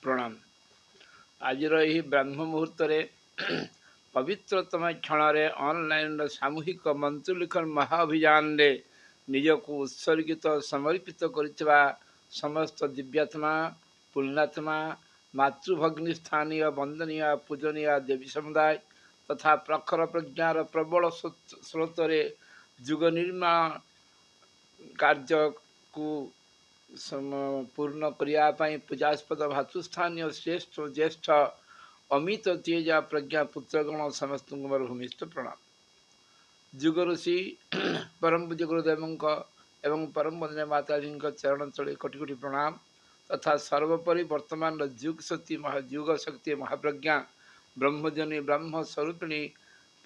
प्रणाम। आज ब्रह्म मुहूर्त पवित्रतम क्षण ऑनलाइन सामूहिक मंत्र लिखन महाअभियान निजक उत्सर्गित समर्पित कर समस्त दिव्यात्मा पुण्यात्मा मातृभग्नि स्थानीय वंदनीय पूजनीय देवी समुदाय तथा प्रखर प्रज्ञार प्रबल स्रोत जुग निर्माण कार्य को पूर्ण करने पूजास्पद भातृस्थानीय श्रेष्ठ ज्येष्ठ अमित तेजा प्रज्ञा पुत्रगण समस्त मोर भूमिस्थ प्रणाम। जुग ऋषि परम पूज्य गुरुदेव एवं परम वंदनीय माताजी चरण तले कोटि कोटि प्रणाम तथा सर्वोपरि वर्तमान जुग शक्ति महाप्रज्ञा ब्रह्मजनी ब्रह्म स्वरूपिणी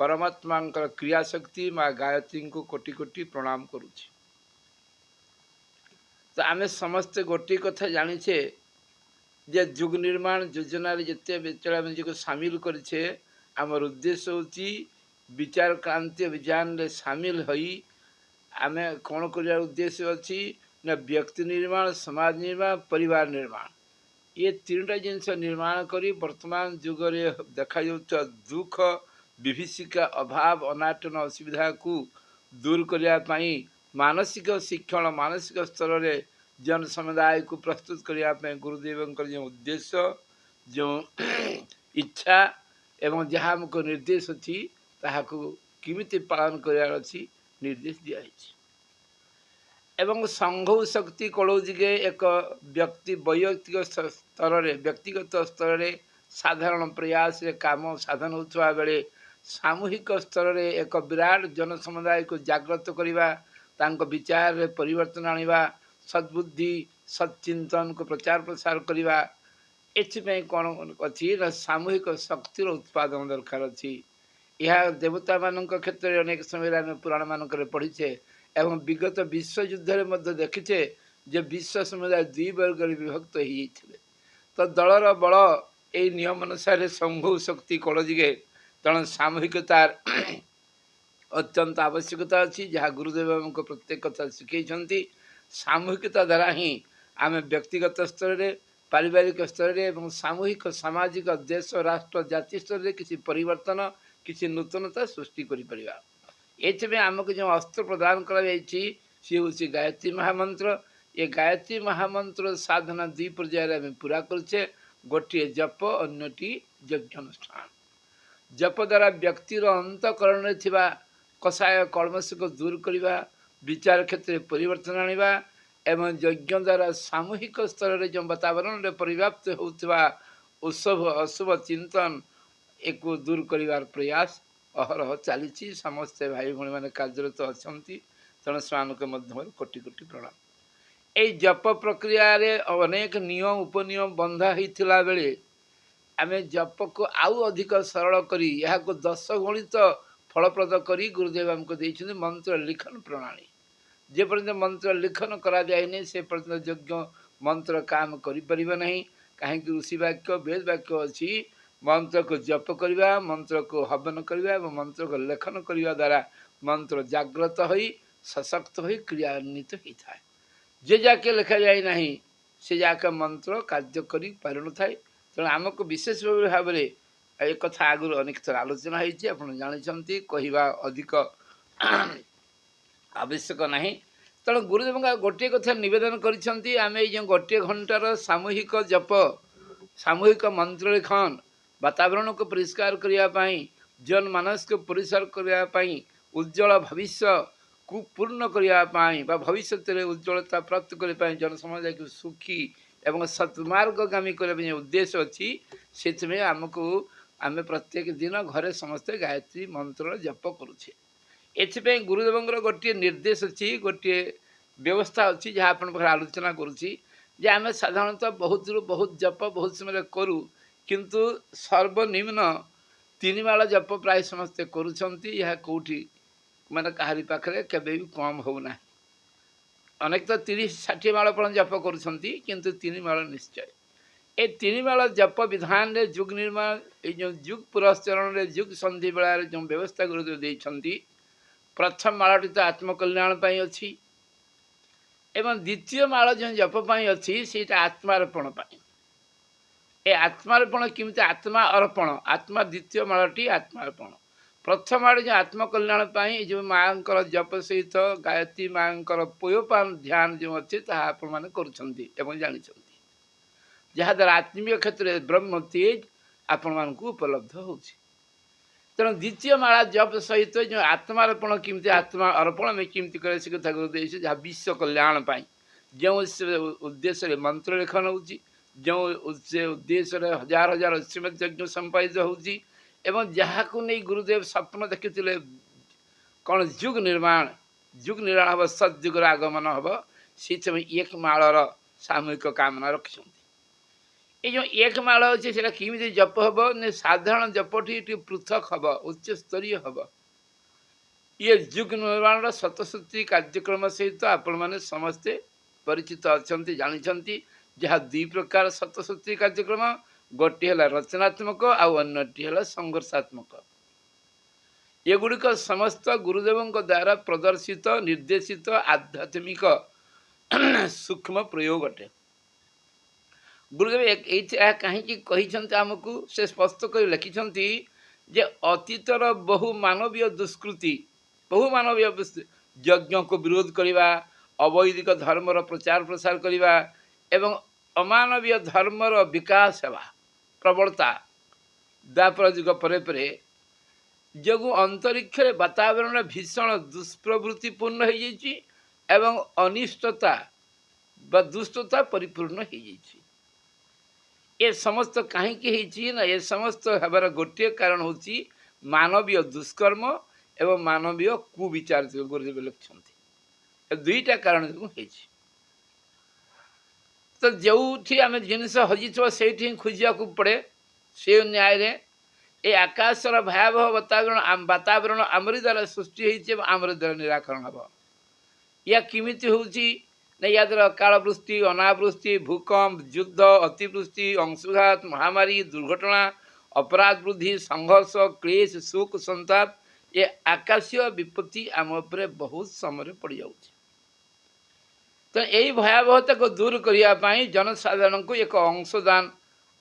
परमात्मा क्रियाशक्ति माँ गायत्री को कोटि कोटि प्रणाम करुछि। तो आमे समस्ते गोटे कथा जानिछे जे जुग निर्माण योजना जिते विचार को सामिल करिछे आमर उद्देश्य होची विचार क्रांति अभियान रे सामिल होई आमे कौन कर उद्देश्य अच्छी ना व्यक्ति निर्माण समाज निर्माण परिवार निर्माण ये तीनटा जिनस निर्माण करी वर्तमान जुगरे देखा दुख विभीषिका अभाव अनाटन असुविधा को दूर करने मानसिक शिक्षण मानसिक स्तर में जन समुदाय को प्रस्तुत करने गुरुदेव जो उद्देश्य जो इच्छा एवं जहाँ हमको निर्देश अच्छी ताहाको किमिति पालन करार अच्छी निर्देश दिखाई एवं संघ शक्ति कलौजिगे एक व्यक्ति व्यक्तिगत स्तर में साधारण प्रयास रे काम साधन होता बेले सामूहिक स्तर में एक विराट जन समुदाय को जागृत करवा तांको विचार रे परिवर्तन आनिबा सद्बुद्धि सच्चिंतन को प्रचार प्रसार करवा एथि कौन अच्छी ना सामूहिक शक्तिर उत्पादन दरकार अच्छी यह देवता मान क्षेत्र में अनेक समय आम पुराण मानक पढ़ीचे एवं विगत विश्व युद्ध देखीचे जे विश्व समुदाय दुई वर्ग विभक्त होते तो दलर बल ये नियम अनुसार संघ शक्ति कलजिगे तेणु सामूहिकतार अत्यंत आवश्यकता अच्छी जहाँ गुरुदेव हमको प्रत्येक कथा शिखई सामूहिकता द्वारा ही आम व्यक्तिगत स्तर में पारिवारिक स्तर में सामूहिक सामाजिक देश राष्ट्र जाति स्तर में किसी परिवर्तन किसी नूतनता सृष्टि करिपरिबा। एथि आमको जो अस्त्र प्रदान सी हूँ गायत्री महामंत्र ये गायत्री महामंत्र साधना दुई पर्यायर आम पूरा करे गोटे जप अन्यटी यज्ञानुष्ठान जप द्वारा व्यक्तिर अंतकरण थिबा कषाय कलमश को दूर करवा विचार क्षेत्र में परिवर्तन आनिबा एवं यज्ञ द्वारा सामूहिक स्तर में जो वातावरण में परिव्याप्त होता उत्सव अशुभ चिंतन एक दूर कर प्रयास अहरह चली समस्ते भाई भाई मैंने कार्यरत अच्छा तेणु से मध्य कोटि कोटि प्रणाम। ये जप प्रक्रिया रे अनेक नियम उपनियम बंधा होता बेले आम जप को आउ अधिक सरल करी यहाँ को 10 गणित फलप्रद करी गुरुदेव हमको देते मंत्र लिखन प्रणाली जेपर्यंत मंत्र लिखन करा जाए से पर्यंत यज्ञ मंत्र काम करें नहीं कहीं ऋषि वाक्य वेद वाक्य अच्छी मंत्र को जप करवा मंत्र को हवन करवा मंत्र को लेखन करने द्वारा मंत्र जागृत हो सशक्त हो क्रियान्वित होता है जे जाके लिखा जाए ना से जाके मंत्र कार्य कर पार न था तेणु आमको विशेष भाव में एक कथा आगुरी अनेक थर आलोचना होती आप जानते कहवा अधिक आवश्यक नहीं तेणु गुरुदेव गोटे कथा नवेदन करें जो गोटे घंटार सामूहिक जप सामूहिक मंत्र लिखन वातावरण को परिष्कार करने जन मानस को परिष्कार करने उज्जवल भविष्य को पूर्ण करने भविष्य उज्ज्वलता प्राप्त करने जन समुदाय को सुखी एवं सत्मार्गगामी करने उद्देश्य अच्छी से आमको आम प्रत्येक दिन घरे समस्ते गायत्री मंत्र जप करुचे एथि गुरुदेव गोटे निर्देश अच्छी गोटे व्यवस्था अच्छी जहाँ आप आलोचना करुँची जे आम साधारणतः बहुत बहुत जप बहुत समय करूँ किंतु सर्वनिम्न 3 माळ जप प्राय समस्ते करुँच यह कौटी माने कहारी पाखे केबे भी कम होना अनेक तो 30-60 माळ जप करुँच किंतु 3 माळ निश्चय ए 3 माळ जप विधान रे जुग निर्माण जो जुग पुरस्चरण रे जुग संधि बेला जो व्यवस्था गुरुदेव देइछंती प्रथम माळटी तो आत्मकल्याण पाई अच्छी एवं द्वितीय माळ जो जप पाई अच्छी सेटा आत्मार्पण पाई ए आत्मार्पण केमती आत्मा अर्पण आत्मा द्वितीय माळटी आत्मार्पण प्रथम माळ जो आत्मकल्याण जो माँ जप सहित गायत्री माँ पोयपान ध्यान जो अच्छे ताहा आपण मैंने कर जानते जहाद्वारा आत्मीय क्षेत्र में ब्रह्म तेज आपण मान उपलब्ध हो तेणु द्वितीय माला जप सहित जो आत्मार्पण केमती आत्मा अर्पण में केमती करे से कथा गुरुदेव से जहाँ विश्व कल्याण पाई जो उद्देश्य मंत्र लेखन हो जो उद्देश्य हजार हजार श्रीमद यज्ञ संपादित हो जहाँ को नहीं गुरुदेव स्वप्न देखी कौन जुग निर्माण हम सदयुगर आगमन हम से एक मालर सामूहिक कामना रखिंट ये जो एक माल अच्छे से किमी जप हम ने साधारण जपटी पृथक हम उच्च स्तरीय हम ये जुग निर्माण शतश्रुति कार्यक्रम सहित आपण मैंने समस्ते परिचित अच्छा जानते जहाँ दुई प्रकार शतश्रुति कार्यक्रम गोटे है रचनात्मक आन्नटी है संघर्षात्मक ये गुड़िक समस्त गुरुदेव द्वारा प्रदर्शित निर्देशित आध्यात्मिक सूक्ष्म प्रयोग अटे गुरुदेव कहीं आमको से स्पष्ट कर लिखिं जे अतीतर बहु मानवीय दुष्कृति बहु मानवीय यज्ञ को विरोध करवा अवैदिक धर्मर प्रचार प्रसार करवा एवं अमानवीय धर्मर विकास सेवा प्रबलता द्वापर युग पर जो अंतरिक्ष वातावरण भीषण दुष्प्रवृत्तिपूर्ण हो एवं अनिष्टता व दुष्टता परिपूर्ण हो ये समस्त कहीं ना ये समस्त हमारा गोटे कारण हूँ मानवीय दुष्कर्म एवं मानवीय कुविचार गुरुदेव लिखिं दुईटा कारण जो तो जो आम जिनस हजिथ से खोजा पड़े से न्याय ये आकाशर भयावह वातावरण आमरी द्वारा सृष्टि होती आमरी द्वारा निराकरण हम या किमिति होची या द्वारा कालवृष्टि अनावृष्टि भूकंप युद्ध अतिवृष्टि अंशुघात महामारी दुर्घटना अपराध वृद्धि संघर्ष क्लेश शोक संताप ये आकाशीय विपत्ति आम उपर बहुत समय पड़ जाऊँ तो यही भयावहता को दूर करने जनसाधारण को एक अंशदान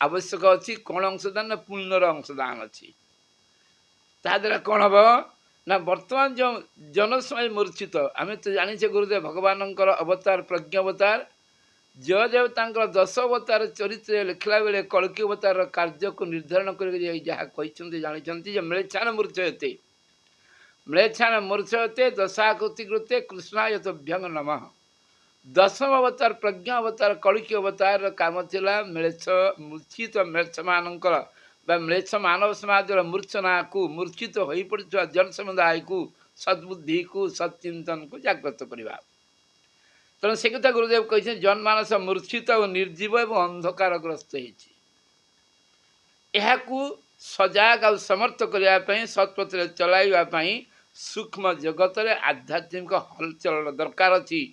आवश्यक अच्छी कौन अंशदान ना पुण्यर अंशदान अच्छी ताद्वारा कौन हम ना वर्तमान जो जनसमय मूर्छित आम तो जाने गुरुदेव भगवान अवतार प्रज्ञ अवतार जयदेवता 10 अवतार चरित्र लिखला बेले कल्कि अवतार कार्य को निर्धारण कर जहाँ जानते म्लेच्छान मूर्छयते दशाकृति कृते कृष्णाय तभ्यं नमः 10म अवतार प्रज्ञा अवतार कल्कि अवतार काम थिला मूर्छित म्लेच्छ मानकर म्लेच्छ मानव समाज मूर्छना को मूर्छित हो पड़ा जन समुदाय को सद्बुद्धि को सत्चिंतन को जागृत करवा तेणु से कथा गुरुदेव कही जनमानस मूर्छित और निर्जीव एवं अंधकारग्रस्त हो सजाग और समर्थ करने सत्पथ चलाइवाई सूक्ष्म जगत में आध्यात्मिक हलचल दरकार अच्छी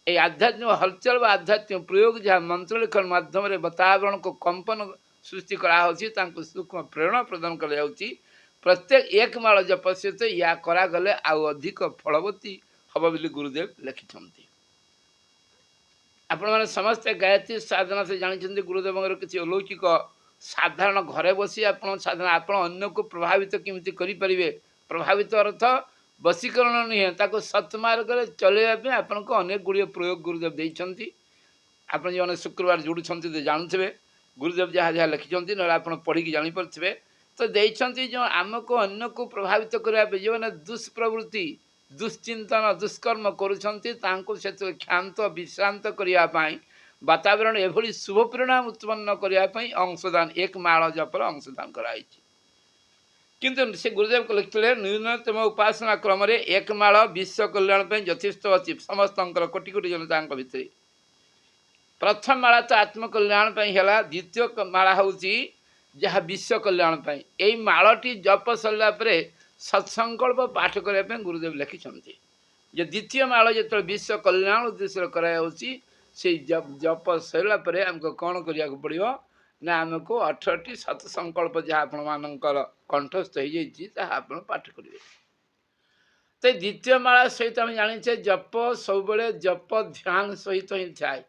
ये आध्यात्मिक हलचल व आध्यात्मिक प्रयोग जहाँ मंत्र लिखन माध्यम वातावरण को कंपन सृष्टि कराई सूक्ष्म प्रेरणा प्रदान कर प्रत्येक एक माल जप सहित या करागले आउ अधिक फलवती हम बोली गुरुदेव लिखिं आपण मैंने समस्ते गायत्री साधना से जानते गुरुदेव किसी अलौकिक साधारण घरे बसी आप साधारण आप अन्य को प्रभावित केमती करें प्रभावित अर्थ वशीकरण नुहे ताको सत्मार्ग चलैया आपण को अनेक गुड़िया प्रयोग गुरुदेव देते आप जो शुक्रवार जोड़ुंट जानते गुरुदेव जहाँ जहाँ लिखिं ना आप पढ़ी जापे तो देते जो आमको अन्य को प्रभावित करने जो मैंने दुष्प्रवृत्ति दुश्चिंतन दुष्कर्म करुँचे क्षांत विश्रांत करने वातावरण एभली शुभ परिणाम उत्पन्न करने अंशदान एक माल जपर अंशदान कराई किंतु से गुरुदेव को लिखते न्यूनतम उपासना क्रम एक माल विश्व कल्याण यथेष्ट अच्छी समस्त कोटि कोटि जनता भितर प्रथम माला तो आत्मकल्याण है द्वितीय माला हूँ जहाँ विश्व कल्याण यही मालटी जप सरला सत्संकल्प पाठ करने गुरुदेव लिखिं जे द्वितीय माल जो विश्व कल्याण उद्देश्य कराई से जप सरला आमको कौन करा पड़ो ना आमको 18टी सत्संकल्प जहाँ आपण मानकर कंठस्थ हो पाठ करेंगे तो द्वितीय माला सहित आम जाने जप सब जप ध्यान सहित ही थाए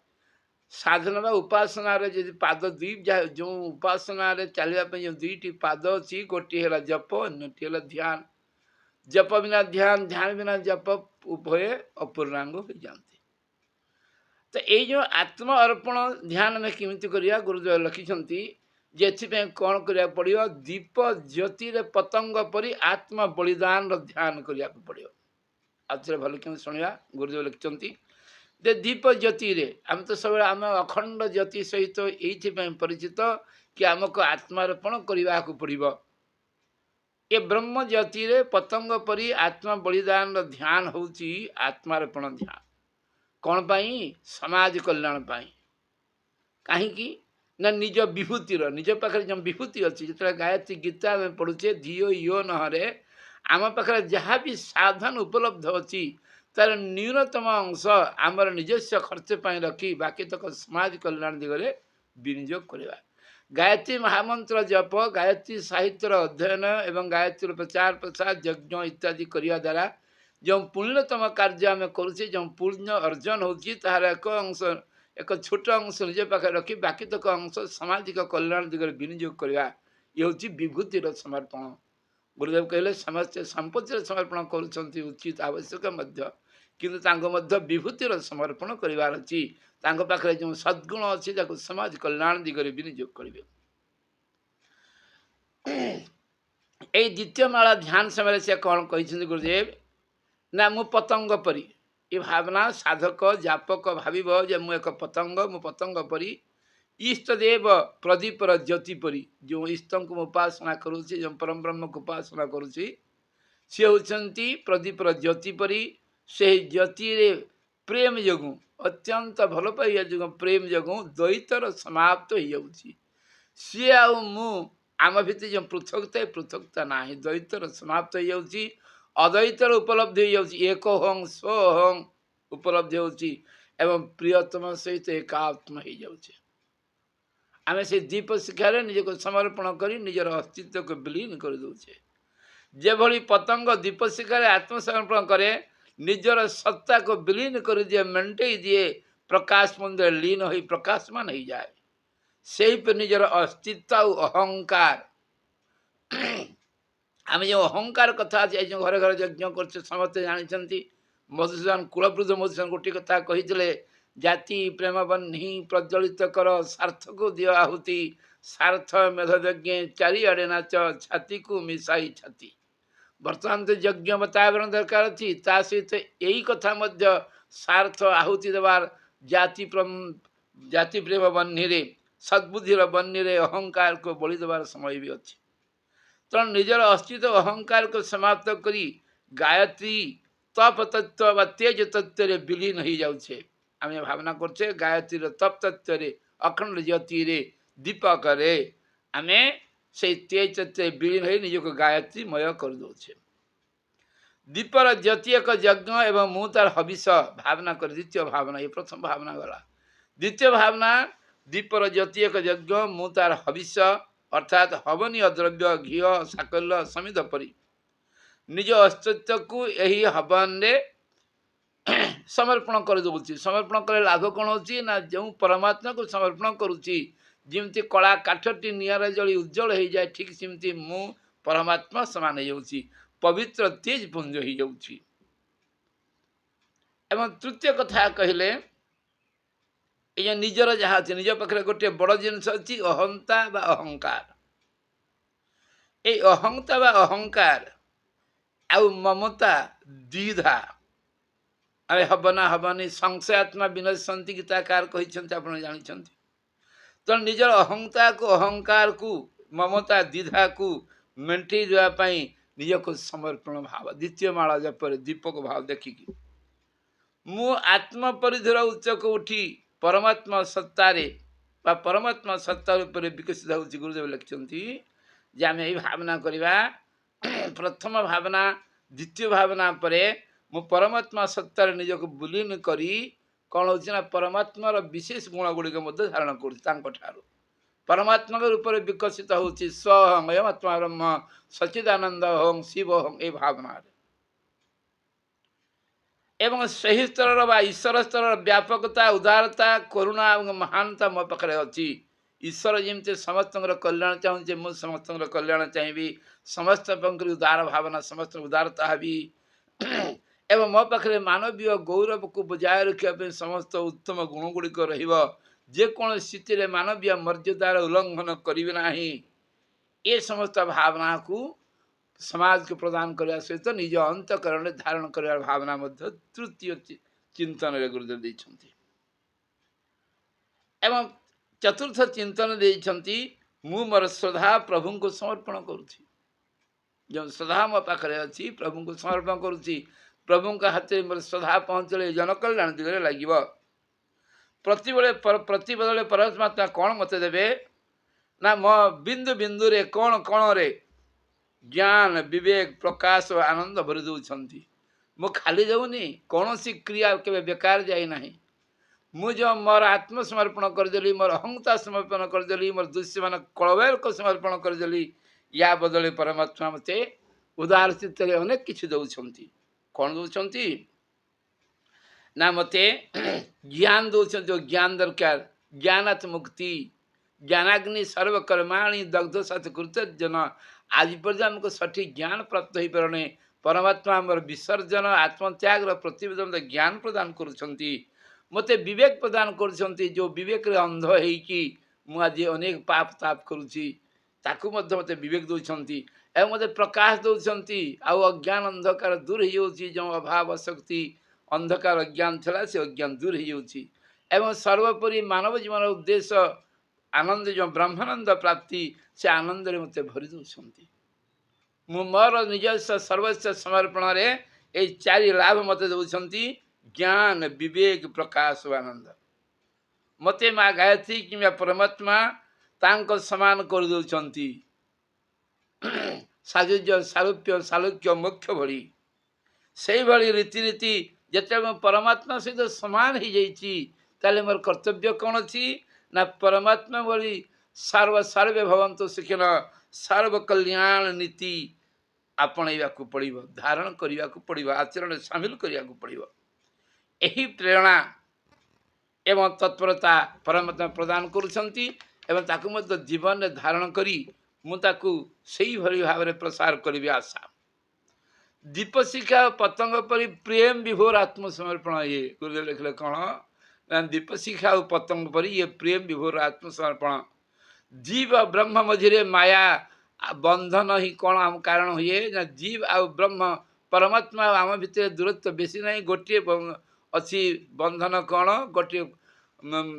साधना बा उपासना रे यदि पाद दुई जो उपासना रे चलवा जो दुईटी पाद अच्छी गोटे है जप अन्यटी है ध्यान। जप बिना ध्यान ध्यान बिना जप उभय अपूर्णांग हो जाते। तो ये जो आत्म अर्पण ध्यान में किमिति करिया गुरुदेव लिखिंट जे कौन करिया पड़ियो दीप ज्योति रे पतंग परी आत्म बलिदान रो ध्यान करिया पड़ियो। आउे भल क्यों शुणा गुरुदेव लिखिंट जे दीप ज्योति रे आम तो सब आम अखंड ज्योति सहित ये परिचित कि आमको आत्मार्पण करने को पड़ो। ये ब्रह्म ज्योति रे पतंग परी आत्मा बलिदान रो ध्यान होची आत्मार्पण ध्यान। कौन पाई समाज कल्याण पाई कहीं ना निज विभूतिर निज पाखे जो विभूति अच्छी जो गायत्री गीता में पढ़ुचे धियो यो नहरे आम पाखे जहाँ भी साधन उपलब्ध अच्छी तार न्यूनतम अंश आमर निजस्व खर्च पर रखी बाकी तक समाज कल्याण दिगरे विनियोग करवा। गायत्री महामंत्र जप गायत्री साहित्यर अध्ययन एवं गायत्री प्रचार प्रसार यज्ञ इत्यादि करने द्वारा जो पुण्यतम कार्य आम करुचे जो पुण्य अर्जन होची तार एक अंश एक छोट अंश निज पाखे रखी बाकी तक अंश सामाजिक कल्याण दिगरे विनियोग करवा ये हूँ विभूतिर समर्पण। गुरुदेव कहले समस्त संपत्तिर समर्पण करुछंती उचित आवश्यक मध्य किंतु तांको मध्य विभूतिर समर्पण करिवार अछि। तांको पाखरे जो सद्गुण अछि ताको समाज कल्याण दिगरे विनियोग करिवे। ए द्वितीय माला ध्यान समय से कौन कहिछंती गुरुदेव ना मु पतंग परी ये भावना साधक जापक भाविब जे मु एक पतंग मु पतंग परी इष्टदेव प्रदीप ज्योति परी जो इष्ट को उपासना करुच्ची जो परम ब्रह्म को उपासना करुच्ची सी होती प्रदीप ज्योति परी से ज्योति रे प्रेम जोगु अत्यंत भल पाइया जो प्रेम जोगु द्वैतर समाप्त हो जाऊँगी सी आम भितर जो पृथकता पृथकता ना द्वैतर समाप्त हो जाऊँगी अद्वैतर उपलब्धि हो जाऊँगी एक हं स्वहं उपलब्धि होची एवं प्रियतम सहित एकात्म हो जाऊँचे। आम से दीप शिक्षार निज को समर्पण कर निजर अस्तित्व को विलीन कर दौचे। जे भली पतंग दीप शिखार आत्मसमर्पण करे निजर सत्ता को विलीन कर दिए मेंटे दिए प्रकाश मंदिर लीन हो प्रकाशमान हो जाए से पर निजर अस्तित्व अहंकार आम जो अहंकार कथा जो घरे घरे यज्ञ कर समस्ते जानते मधुसूदन कुलवृद्ध मधुसूदन गोटे कथा कही जाति प्रेम बन्ही प्रज्वलित कर सार्थ को दियो आहुति सार्थ मेधयज्ञ चारिआडे नाच छाती को मिसाई छाती। बर्तमान तो यज्ञ बतावर दरकार अच्छी सहित यही कथा मध्य सार्थ आहुति देवार जाति प्रेम बन्ही सद्बुद्धिर बन्ही अहंकार को बलि देवार समय भी अच्छी। तेणु निजर अस्तित्व अहंकार को समाप्त करी गायत्री तप तत्व तेज तत्व विलीन हो जाऊे। आम भावना करछे गायत्री तप तत्व अखंड ज्योति दीपक आम से तेज तत्व विलीन हो निज को गायत्रीमय कर दौचे। दीपर ज्योति एक यज्ञ एवं मु तार हविष भावना कर द्वितीय भावना ये प्रथम भावना गला। द्वितीय भावना दीपर ज्योति एक यज्ञ मु तार हविष अर्थात हवनीय द्रव्य घी साकल्य समिध परी निज अस्तित्व को यही हवन रे समर्पण कर दूची। समर्पण करे लाभ कौन होची ना जो परमात्मा को समर्पण करुची जमती कला काठटी निआरे जली उज्जवल हो जाए ठीक सेमती मु परमात्मा समान हो पवित्र तेज पुंज हो जाऊँगी। एवं तृतीय कथा कहले ये निजर जहाँ अच्छे निज पाखे गोटे बड़ जिनस अच्छी अहंता बा अहंकार। ये अहंता बा अहंकार आउ ममता द्विधा अरे हबना हबनी संशय आत्मा विनशंति गीताकार कहते आप जानते। तो निजर अहंता को अहंकार को ममता द्विधा को मेंटे देवाई निज को समर्पण भाव द्वितीय माला जपर दीपक भाव देखिकी मु आत्म परिधर उच्च को उठी परमात्मा सत्तारे बा परमात्मा सत्ता रूप विकसित होची। गुरुदेव लिखिंट जे आम यही भावना करवा प्रथम भावना द्वितीय भावना परे मु परमात्मा सत्तार निज को विलीन करी कौन हो परमात्मार विशेष गुण गुड़िक धारण कर परमात्मा रूप विकसित होची स्वहं अयम आत्मा ब्रह्म सच्चिदानंद हं शिव हं ए भावना। ଏବଂ ସେହି ସ୍ତରର ବା ଈଶ୍ୱର ସ୍ତରର ବ୍ୟାପକତା ଉଦାରତା କରୁଣା ଏବଂ ମହାନତା ମୋ ପାଖରେ ଅଛି। ଈଶ୍ୱର ଯେମିତି ସମସ୍ତଙ୍କର କଲ୍ୟାଣ ଚାହୁଁଛି, ମୁଁ ସମସ୍ତଙ୍କର କଲ୍ୟାଣ ଚାହିଁବି, ସମସ୍ତଙ୍କର ଉଦାର ଭାବନା, ସମସ୍ତଙ୍କ ଉଦାରତା ହେବି ଏବଂ ମୋ ପାଖରେ ମାନବୀୟ ଗୌରବକୁ ବଜାୟ ରଖିବା ପାଇଁ ସମସ୍ତ ଉତ୍ତମ ଗୁଣ ଗୁଡ଼ିକ ରହିବ। ଯେକୌଣସି ସ୍ଥିତିରେ ମାନବୀୟ ମର୍ଯ୍ୟାଦାର ଉଲ୍ଲଂଘନ କରିବି ନାହିଁ। ଏ ସମସ୍ତ ଭାବନାକୁ ସମାଜକୁ ପ୍ରଦାନ କରିବା ସହିତ ନିଜ ଅନ୍ତଃକରଣରେ ଧାରଣ କରିବାର ଭାବନା ମଧ୍ୟ ତୃତୀୟ ଚିନ୍ତନରେ ଗୁରୁଦେବ ଦେଇଛନ୍ତି। ଏବଂ ଚତୁର୍ଥ ଚିନ୍ତନ ଦେଇଛନ୍ତି, ମୁଁ ମୋର ଶ୍ରଦ୍ଧା ପ୍ରଭୁଙ୍କୁ ସମର୍ପଣ କରୁଛି। ଯେଉଁ ଶ୍ରଦ୍ଧା ମୋ ପାଖରେ ଅଛି ପ୍ରଭୁଙ୍କୁ ସମର୍ପଣ କରୁଛି। ପ୍ରଭୁଙ୍କ ହାତରେ ମୋର ଶ୍ରଦ୍ଧା ପହଞ୍ଚିଲେ ଜନକଲ୍ୟାଣ ଦିଗରେ ଲାଗିବ। ପ୍ରତିବଦଳେ ପରମାତ୍ମା କ'ଣ ମୋତେ ଦେବେ ନା ମୋ ବିନ୍ଦୁ ବିନ୍ଦୁରେ କ'ଣ କଣରେ ଜ୍ଞାନ ବିବେକ ପ୍ରକାଶ ଓ ଆନନ୍ଦ ଭରି ଦେଉଛନ୍ତି। ମୁଁ ଖାଲି ଦେଉନି, କୌଣସି କ୍ରିୟା କେବେ ବେକାର ଯାଇନାହିଁ। ମୁଁ ଯେଉଁ ମୋର ଆତ୍ମସମର୍ପଣ କରିଦେଲି, ମୋର ଅହଂତା ସମର୍ପଣ କରିଦେଲି, ମୋର ଦୃଶ୍ୟମାନ କଳବେଳକୁ ସମର୍ପଣ କରିଦେଲି, ୟା ବଦଳରେ ପରମାତ୍ମା ମୋତେ ଉଦାର ଚିତ୍ତରେ ଅନେକ କିଛି ଦେଉଛନ୍ତି। କ'ଣ ଦେଉଛନ୍ତି ନା ମୋତେ ଜ୍ଞାନ ଦେଉଛନ୍ତି। ଯେଉଁ ଜ୍ଞାନ ଦରକାର, ଜ୍ଞାନାତ୍ ମୁକ୍ତି, ଜ୍ଞାନାଗ୍ନି ସର୍ବକର୍ମାଣି ଦଗ୍ଧ ସାଥ କୃତଜନ। ଆଜି ପର୍ଯ୍ୟନ୍ତ ଆମକୁ ସଠିକ୍ ଜ୍ଞାନ ପ୍ରାପ୍ତ ହୋଇପାରୁନି। ପରମାତ୍ମା ଆମର ବିସର୍ଜନ ଆତ୍ମତ୍ୟାଗର ପ୍ରତିବେଦନ ଜ୍ଞାନ ପ୍ରଦାନ କରୁଛନ୍ତି। ମୋତେ ବିବେକ ପ୍ରଦାନ କରୁଛନ୍ତି। ଯେଉଁ ବିବେକରେ ଅନ୍ଧ ହେଇକି ମୁଁ ଆଜି ଅନେକ ପାପ ତାପ କରୁଛି, ତାକୁ ମଧ୍ୟ ମୋତେ ବିବେକ ଦେଉଛନ୍ତି ଏବଂ ମୋତେ ପ୍ରକାଶ ଦେଉଛନ୍ତି। ଆଉ ଅଜ୍ଞାନ ଅନ୍ଧକାର ଦୂର ହେଇଯାଉଛି। ଯେଉଁ ଅଭାବ ଶକ୍ତି ଅନ୍ଧକାର ଅଜ୍ଞାନ ଥିଲା, ସେ ଅଜ୍ଞାନ ଦୂର ହେଇଯାଉଛି। ଏବଂ ସର୍ବୋପରି ମାନବ ଜୀବନର ଉଦ୍ଦେଶ୍ୟ ଆନନ୍ଦ, ଯେଉଁ ବ୍ରହ୍ମାନନ୍ଦ ପ୍ରାପ୍ତି, ସେ ଆନନ୍ଦରେ ମୋତେ ଭରି ଦେଉଛନ୍ତି। ମୁଁ ମୋର ନିଜସ୍ୱ ସର୍ବସ୍ୱ ସମର୍ପଣରେ ଏଇ ଚାରି ଲାଭ ମୋତେ ଦେଉଛନ୍ତି, ଜ୍ଞାନ ବିବେକ ପ୍ରକାଶ ଓ ଆନନ୍ଦ। ମୋତେ ମା ଗାୟତ୍ରୀ କିମ୍ବା ପରମାତ୍ମା ତାଙ୍କ ସମାନ କରିଦେଉଛନ୍ତି। ସାଜୁଜ୍ୟ ସାରୂପ୍ୟ ସାଲୋକ୍ୟ ମୋକ୍ଷ ଭଳି ସେଇଭଳି ରୀତିନୀତି ଯେତେବେଳେ ମୁଁ ପରମାତ୍ମା ସହିତ ସମାନ ହେଇଯାଇଛି, ତାହେଲେ ମୋର କର୍ତ୍ତବ୍ୟ କ'ଣ ଅଛି ନା ପରମାତ୍ମା ଭଳି ସର୍ବେ ଭବନ୍ତୁ ସୁଖିନ ସର୍ବ କଲ୍ୟାଣ ନୀତି ଆପଣେଇବାକୁ ପଡ଼ିବ, ଧାରଣ କରିବାକୁ ପଡ଼ିବ, ଆଚରଣରେ ସାମିଲ କରିବାକୁ ପଡ଼ିବ। ଏହି ପ୍ରେରଣା ଏବଂ ତତ୍ପରତା ପରମାତ୍ମା ପ୍ରଦାନ କରୁଛନ୍ତି ଏବଂ ତାକୁ ମଧ୍ୟ ଜୀବନରେ ଧାରଣ କରି ମୁଁ ତାକୁ ସେଇଭଳି ଭାବରେ ପ୍ରସାର କରିବି ଆଶା। ଦୀପ ଶିଖା ପତଙ୍ଗ ପରି ପ୍ରେମ ବିଭୋର ଆତ୍ମସମର୍ପଣ। ଇଏ ଗୁରୁଦେବ ଲେଖିଲେ କ'ଣ ନା ଦୀପ ଶିଖା ଆଉ ପତଙ୍ଗ ପରି ଇଏ ପ୍ରେମ ବିଭୋର ଆତ୍ମସମର୍ପଣ। ଜୀବ ବ୍ରହ୍ମ ମଝିରେ ମାୟା ବନ୍ଧନ ହିଁ କ'ଣ ଆମ କାରଣ ହୁଏ ନା ଜୀବ ଆଉ ବ୍ରହ୍ମ ପରମାତ୍ମା ଆମ ଭିତରେ ଦୂରତ୍ୱ ବେଶୀ ନାହିଁ। ଗୋଟିଏ ଅଛି ବନ୍ଧନ। କ'ଣ ଗୋଟିଏ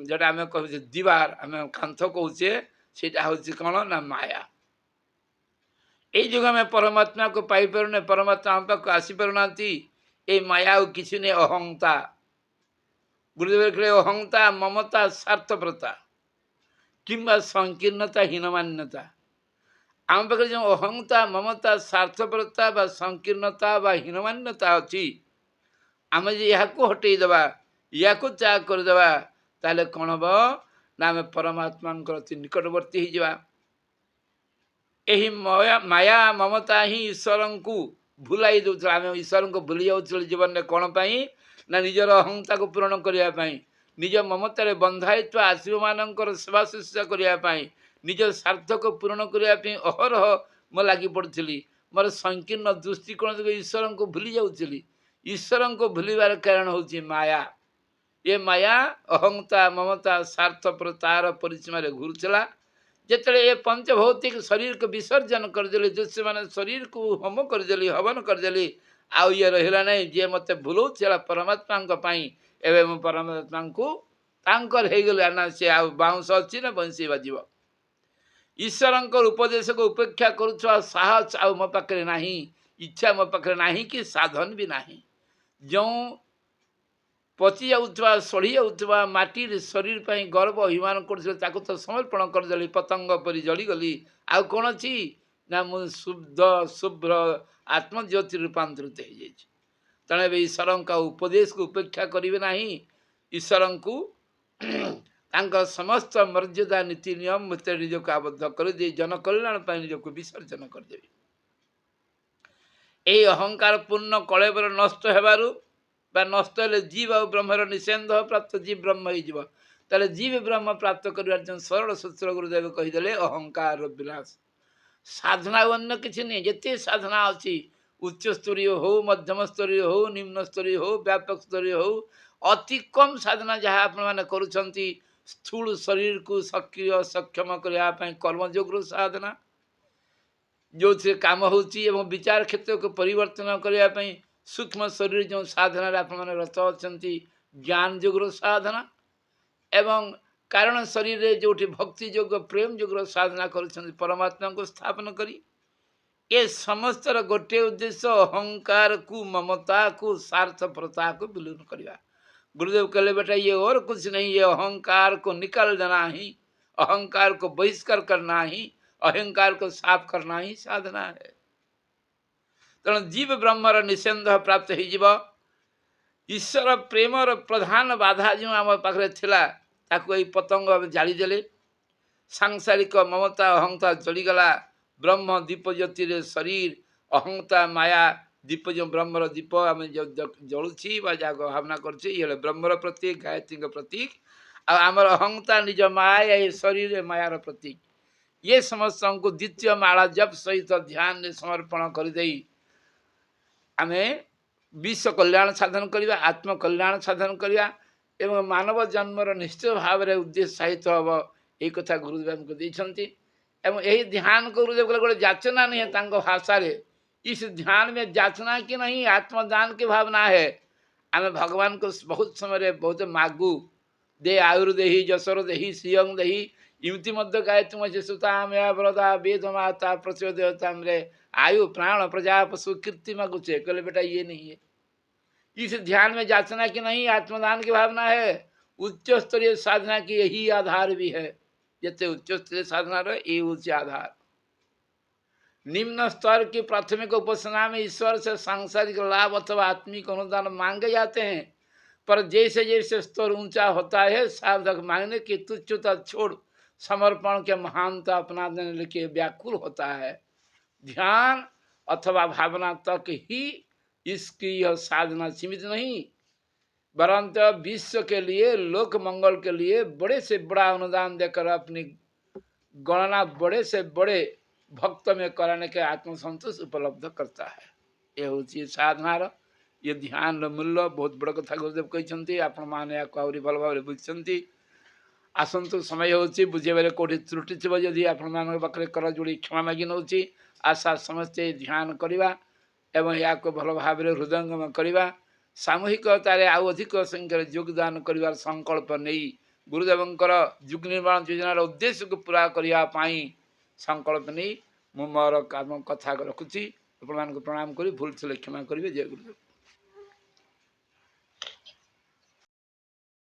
ଯେଉଁଟା ଆମେ କହୁଛେ ଦିବାର, ଆମେ କାନ୍ଥ କହୁଛେ, ସେଇଟା ହେଉଛି କ'ଣ ନା ମାୟା। ଏଇ ଯୋଗୁଁ ଆମେ ପରମାତ୍ମାକୁ ପାଇପାରୁନେ, ପରମାତ୍ମା ଆମ ପାଖକୁ ଆସିପାରୁନାହାନ୍ତି। ଏଇ ମାୟା ଆଉ କିଛି ନେଇ ଅହଂତା। ଗୁରୁଦେବ କହିଲେ ଅହଂତା ମମତା ସ୍ୱାର୍ଥପରତା କିମ୍ବା ସଂକୀର୍ଣ୍ଣତା ହୀନମାନ୍ୟତା। ଆମ ପାଖରେ ଯେଉଁ ଅହଂତା ମମତା ସ୍ୱାର୍ଥପରତା ବା ସଂକୀର୍ଣ୍ଣତା ବା ହୀନମାନ୍ୟତା ଅଛି, ଆମେ ଯଦି ଏହାକୁ ହଟେଇ ଦେବା, ୟାକୁ ତ୍ୟାଗ କରିଦେବା, ତାହେଲେ କ'ଣ ହେବ ନା ଆମେ ପରମାତ୍ମାଙ୍କର ଅତି ନିକଟବର୍ତ୍ତୀ ହେଇଯିବା। ଏହି ମାୟା ମମତା ହିଁ ଈଶ୍ୱରଙ୍କୁ ଭୁଲାଇ ଦେଉଥିଲା। ଆମେ ଈଶ୍ୱରଙ୍କୁ ଭୁଲି ଯାଉଥିଲୁ ଜୀବନରେ। କ'ଣ ପାଇଁ ନା ନିଜର ଅହଂତାକୁ ପୂରଣ କରିବା ପାଇଁ, ନିଜ ମମତାରେ ବନ୍ଧା ହେଇଥିବା ଆଶୀବମାନଙ୍କର ସେବା ଶୁଶ୍ରୂଷା କରିବା ପାଇଁ, ନିଜ ସ୍ୱାର୍ଥକୁ ପୂରଣ କରିବା ପାଇଁ ଅହରହ ମୁଁ ଲାଗି ପଡ଼ୁଥିଲି। ମୋର ସଂକୀର୍ଣ୍ଣ ଦୃଷ୍ଟିକୋଣ ଯୋଗୁଁ ଈଶ୍ୱରଙ୍କୁ ଭୁଲି ଯାଉଥିଲି। ଈଶ୍ୱରଙ୍କୁ ଭୁଲିବାର କାରଣ ହେଉଛି ମାୟା। ଏ ମାୟା ଅହଂତା ମମତା ସ୍ୱାର୍ଥପରତାର ପରିସୀମାରେ ଘୁରୁଥିଲା। ଯେତେବେଳେ ଏ ପଞ୍ଚଭୌତିକ ଶରୀରକୁ ବିସର୍ଜନ କରିଦେଲି, ଦୃଶ୍ୟମାନ ଶରୀରକୁ ହୋମ କରିଦେଲି, ହବନ କରିଦେଲି, ଆଉ ଇଏ ରହିଲା ନାହିଁ। ଯିଏ ମୋତେ ଭୁଲଉଥିଲା ପରମାତ୍ମାଙ୍କ ପାଇଁ, ଏବେ ମୁଁ ପରମାତ୍ମାଙ୍କୁ ତାଙ୍କର ହେଇଗଲି ନା ସେ ଆଉ ବାଉଁଶ ଅଛି ନା ବଂଶୀ ବାଜିବ। ଈଶ୍ୱରଙ୍କର ଉପଦେଶକୁ ଉପେକ୍ଷା କରୁଥିବା ସାହସ ଆଉ ମୋ ପାଖରେ ନାହିଁ, ଇଚ୍ଛା ମୋ ପାଖରେ ନାହିଁ, କି ସାଧନ ବି ନାହିଁ। ଯେଉଁ ପଚି ଯାଉଥିବା ସଢ଼ି ଯାଉଥିବା ମାଟିରେ ଶରୀର ପାଇଁ ଗର୍ବ ଅଭିମାନ କରୁଥିଲେ, ତାକୁ ତ ସମର୍ପଣ କରିଦେଲି, ପତଙ୍ଗ ପରି ଜଳିଗଲି। ଆଉ କ'ଣ ଅଛି ନା ମୁଁ ଶୁଦ୍ଧ ଶୁଭ୍ର ଆତ୍ମଜ୍ୟୋତି ରୂପାନ୍ତରିତ ହେଇଯାଇଛି। ତେଣୁ ଏବେ ଈଶ୍ୱରଙ୍କ ଉପଦେଶକୁ ଉପେକ୍ଷା କରିବେ ନାହିଁ। ଈଶ୍ୱରଙ୍କୁ ତାଙ୍କର ସମସ୍ତ ମର୍ଯ୍ୟାଦା ନୀତି ନିୟମ ଭିତରେ ନିଜକୁ ଆବଦ୍ଧ କରିଦେଇ ଜନକଲ୍ୟାଣ ପାଇଁ ନିଜକୁ ବିସର୍ଜନ କରିଦେବେ। ଏହି ଅହଙ୍କାର ପୂର୍ଣ୍ଣ କଳେବର ନଷ୍ଟ ହେବାରୁ बा नष्ट हेले जीव और ब्रह्मर निषेध प्राप्त जीव ब्रह्म हो ताले जीव ब्रह्म प्राप्त कर सरल सूत्र गुरुदेव कहीदे अहंकार विलास साधना अन्य किसी नहीं जिते साधना अच्छी उच्च स्तरीय हो मध्यम स्तरीय हो निम्न स्तरीय हो व्यापक स्तरीय हो अति कम साधना जहाँ आप करुँच स्थूल शरीर को सक्रिय सक्षम करने कर्मयोग साधना जो थे काम होची विचार क्षेत्र को परिवर्तन करने सूक्ष्म शरीर जो साधना आप रत अच्छा ज्ञान जोग्र साधना एवं कारण शरीर रे जो भक्ति योग प्रेम योग साधना कर परमात्मा को स्थापन करी ये समस्त गोटे उद्देश्य अहंकार को ममता को स्वार्थपरता को विलीन करवा। गुरुदेव कहले बेटा ये और कुछ नहीं, ये अहंकार को निकाल देना ही, अहंकार को बहिष्कार करना ही, अहंकार को साफ करना ही साधना है। तेणु जीव ब्रह्मर निषेध प्राप्त हो ईश्वर प्रेमर प्रधान बाधा जो आम पाखे थिला ताकू यही पतंग जालीदेले सांसारिक ममता अहंता जलीगला ब्रह्म दीप ज्योति शरीर अहंता माया दीप जो ब्रह्मर दीप आम जलुची जहाँ भावना कर ब्रह्मर प्रतीक गायत्री प्रतीक आमर अहंता निज माया ये शरीर मायार प्रतीक ये समस्त को द्वितीय माला जप सहित ध्यान समर्पण करदे आम विश्व कल्याण साधन करवा आत्म कल्याण साधन करवा एवं मानव जन्मर निश्चित भाव में उद्देश्य साहित्य हम यही कथा गुरुदेव को देते एवं यही ध्यान को गुरुदेव गोटे जाचना नहीं है भाषा रे इस ध्यान में जाचना की नहीं आत्मदान की भावना है। आम भगवान को बहुत समय बहुत मागू दे आयुर्देही जसर देही श्रीयंग देही इमती मध्य गायत्री अच्छे सुता मेरा व्रता वेद माता प्रचोदयता आयु प्राण प्रजा पशु कीर्ति मागुचे कहले बेटा ये नहीं है। इस ध्यान में जाचना की नहीं आत्मदान की भावना है। उच्च स्तरीय साधना की यही आधार भी है। जितने उच्च स्तरीय साधना रहे ये उच्च आधार। निम्न स्तर की प्राथमिक उपासना में ईश्वर से सांसारिक लाभ अथवा आत्मिक अनुदान मांगे जाते हैं, पर जैसे जैसे स्तर ऊंचा होता है साधक मांगने की तुच्छता छोड़ समर्पण के महानता अपना देने के व्याकुल होता है। ध्यान अथवा भावना तक ही इसकी यह साधना सीमित नहीं, वरंत विश्व के लिए लोक मंगल के लिए बड़े से बड़ा अनुदान देकर अपनी गणना बड़े से बड़े भक्त में कराने के आत्मसंतोष उपलब्ध करता है। यह होची साधनार ये ध्यान मूल्य बहुत बड़ कथा गुरुदेव कहते आपण मैंने आहरी भल भाव बुझी। आसतु समय होची बुझेबारे कौटी त्रुटि थी जदि आपण पाखे कर जोड़ी क्षमा मागी नौ आशा समस्ते ध्यान करवा एवं या भल भाव हृदयंगम करवा सामूहिकतार आउ अधिक संख्यार योगदान कर संकल्प नहीं गुरुदेवंकर युग निर्माण योजनार उद्देश्य को पूरा करने संकल्प नहीं मु मोर काम कथा रखुची। प्रणाम करी भूल थे क्षमा करेंगे। जय गुरुदेव।